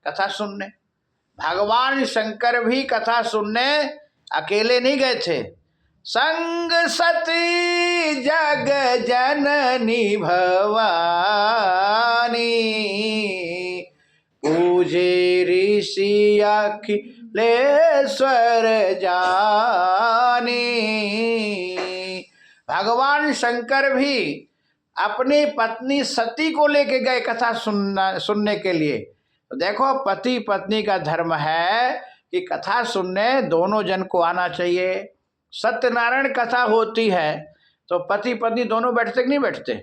कथा सुनने। भगवान शंकर भी कथा सुनने अकेले नहीं गए थे। संग सती जग जननी भवानी, पूजे ऋषि अखिलेश्वर जानी। भगवान शंकर भी अपनी पत्नी सती को लेके गए कथा सुनने के लिए। तो देखो, पति पत्नी का धर्म है कि कथा सुनने दोनों जन को आना चाहिए। सत्यनारायण कथा होती है तो पति पत्नी दोनों बैठते कि नहीं बैठते?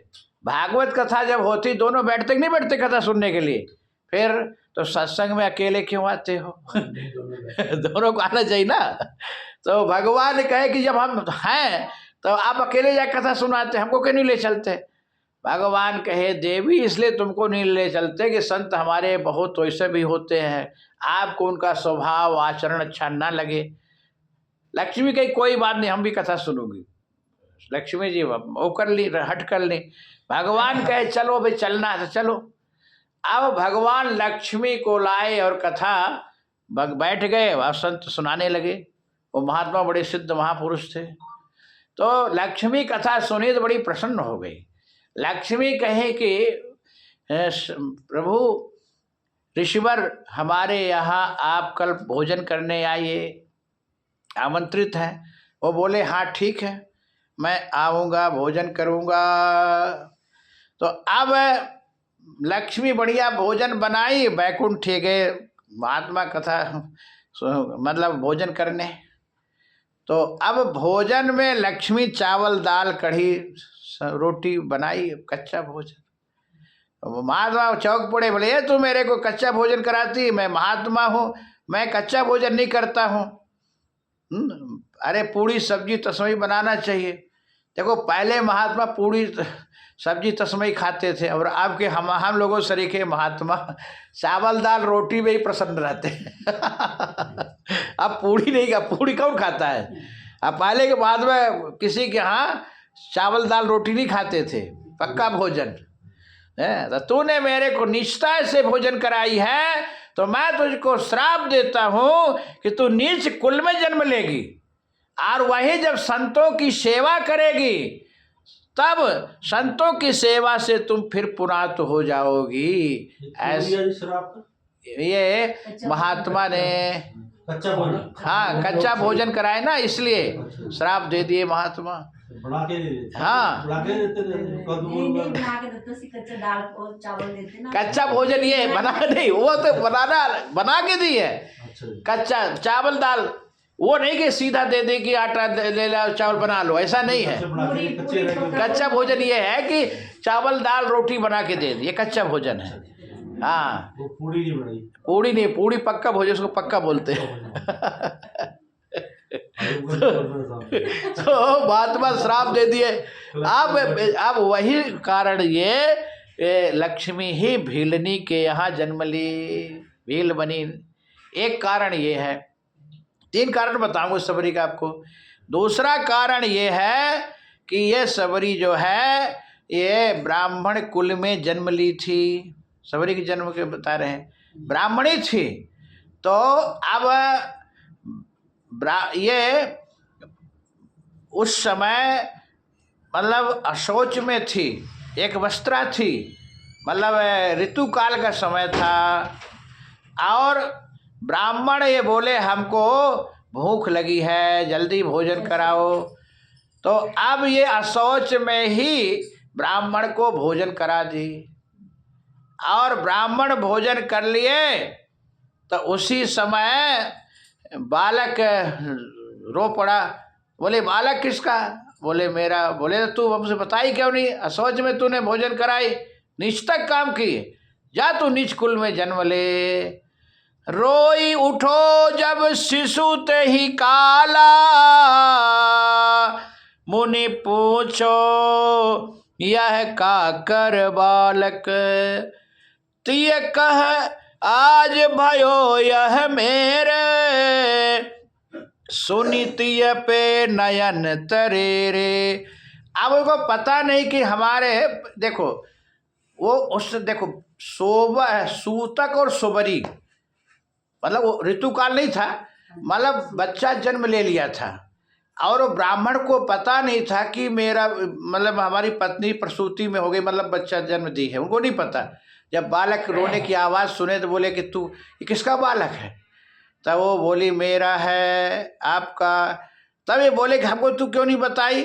भागवत कथा जब होती दोनों बैठते कि नहीं बैठते कथा सुनने के लिए? फिर तो सत्संग में अकेले क्यों आते हो? दोनों को आना चाहिए ना। तो भगवान कहे कि जब हम हैं तो आप अकेले जाकर कथा सुनाते, हमको क्यों नहीं ले चलते? भगवान कहे, देवी इसलिए तुमको नहीं ले चलते कि संत हमारे बहुत वैसे भी होते हैं, आपको उनका स्वभाव आचरण अच्छा ना लगे। लक्ष्मी कही कोई बात नहीं, हम भी कथा सुनूंगी। लक्ष्मी जी वो कर ली, हट कर ली। भगवान कहे चलो भाई चलना है तो चलो। अब भगवान लक्ष्मी को लाए और कथा बैठ गए और संत सुनाने लगे। वो महात्मा बड़े सिद्ध महापुरुष थे। तो लक्ष्मी कथा सुनी तो बड़ी प्रसन्न हो गई। लक्ष्मी कहे कि प्रभु ऋषिवर, हमारे यहाँ आप कल भोजन करने आइए, आमंत्रित हैं। वो बोले हाँ ठीक है, मैं आऊँगा, भोजन करूँगा। तो अब लक्ष्मी बढ़िया भोजन बनाई, बैकुंठ गए महात्मा कथा मतलब भोजन करने। तो अब भोजन में लक्ष्मी चावल दाल कढ़ी रोटी बनाई, कच्चा भोजन। महात्मा चौक पड़े, बोले ये तू मेरे को कच्चा भोजन कराती? मैं महात्मा हूँ, मैं कच्चा भोजन नहीं करता हूँ। अरे पूड़ी सब्जी तस्मई बनाना चाहिए। देखो पहले महात्मा पूड़ी सब्जी तस्मई खाते थे और अब के हम लोगों सरीखे महात्मा चावल दाल रोटी में ही प्रसन्न रहते हैं। अब पूड़ी नहीं, का पूड़ी कौन खाता है? अब पहले के बाद में किसी के यहाँ चावल दाल रोटी नहीं खाते थे, पक्का भोजन है। तो तूने मेरे को निष्ठा से भोजन कराई है तो मैं तुझको श्राप देता हूँ कि तू नीच कुल में जन्म लेगी, और वही जब संतों की सेवा करेगी तब संतों की सेवा से तुम फिर पुनात हो जाओगी। ऐसे ये महात्मा ने कच्चा भोजन, हाँ कच्चा भोजन कराए ना, इसलिए श्राप दे दिए महात्मा। बना के हाँ बना के देते थे, बना के देते थे, कच्चा दाल और चावल देते ना। कच्चा भोजन ये बना नहीं, वो तो बना के दी है। कच्चा चावल दाल वो नहीं कि सीधा दे दे कि आटा ले लो चावल बना लो, ऐसा नहीं है। कच्चा भोजन ये है कि चावल दाल रोटी बना के दे, ये कच्चा भोजन है। हाँ पूड़ी नहीं बनाई, पूड़ी नहीं, पूड़ी पक्का भोजन, उसको पक्का बोलते हैं। तो महात्मा श्राप दे दिए। अब वही कारण ये लक्ष्मी ही भीलनी के यहाँ जन्म ली, भील बनी। एक कारण ये है, 3 कारण बताऊंगा सबरी का आपको। दूसरा कारण ये है कि ये सबरी जो है ये ब्राह्मण कुल में जन्म ली थी। सबरी के जन्म के बता रहे हैं, ब्राह्मणी थी। तो अब ये उस समय मतलब अशौच में थी, एक वस्त्रा थी, मतलब ऋतुकाल का समय था। और ब्राह्मण ये बोले हमको भूख लगी है, जल्दी भोजन कराओ। तो अब ये अशौच में ही ब्राह्मण को भोजन करा दी, और ब्राह्मण भोजन कर लिए। तो उसी समय बालक रो पड़ा। बोले बालक किसका? बोले मेरा। बोले तो तू हमसे बताई क्यों नहीं? अशौच में तूने भोजन कराई, नीचतक काम की, जा तू नीच कुल में जन्म ले। रोई उठो जब शिशु ते ही काला, मुनि पूछो यह का कर बालक। तिय कह आज भयो यह मेरे, सुनितिय पे नयन तरे रे। अब उनको पता नहीं कि हमारे, देखो वो उस देखो सूतक और सुबरी मतलब वो ऋतुकाल नहीं था, मतलब बच्चा जन्म ले लिया था और वो ब्राह्मण को पता नहीं था कि मेरा मतलब हमारी पत्नी प्रसूति में हो गई, मतलब बच्चा जन्म दी है, उनको नहीं पता। जब बालक रोने की आवाज़ सुने तो बोले कि तू ये किसका बालक है? तब वो बोली मेरा है, आपका। तब ये बोले कि हमको तू क्यों नहीं बताई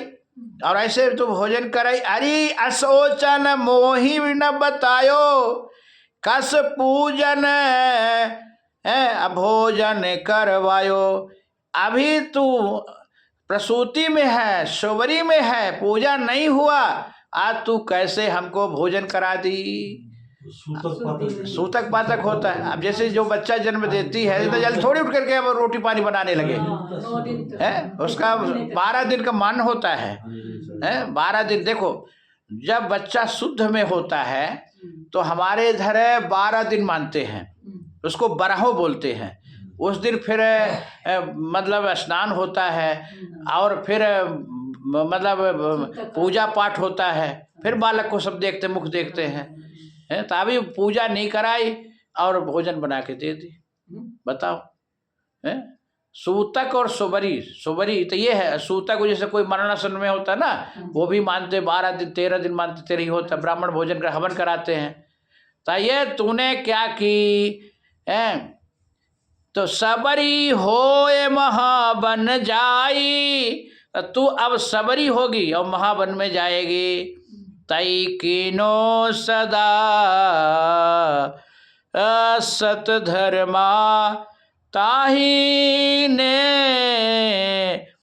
और ऐसे तो भोजन कराई। अरे असोचन मोहि न बतायो, कस पूजन भोजन करवायो। अभी तू प्रसूति में है, शोवरी में है, पूजा नहीं हुआ, आज तू कैसे हमको भोजन करा दी? सूतक पातक सूतक पातक होता है। अब जैसे जो बच्चा जन्म देती है तो जल्दी थोड़ी उठ करके अब रोटी पानी बनाने लगे, है उसका 12 दिन का मान होता है 12 दिन। देखो जब बच्चा शुद्ध में होता है तो हमारे इधर 12 दिन मानते हैं, उसको बरहो बोलते हैं। उस दिन फिर मतलब स्नान होता है और फिर मतलब पूजा पाठ होता है, फिर बालक को सब देखते, मुख देखते हैं। तो अभी पूजा नहीं कराई और भोजन बना के दे दी, बताओ। है सूतक और सुबरी, सुबरी तो ये है। सूतक जैसे कोई मरणासन में होता है ना, वो भी मानते 12 दिन 13 दिन मानते, 13 ही होता, ब्राह्मण भोजन का हवन कराते हैं। तो ये तूने क्या की है? तो सबरी होए महाबन जाई, तू अब सबरी होगी और महावन में जाएगी। तई कीनो सदा सत धर्मा, ताही ने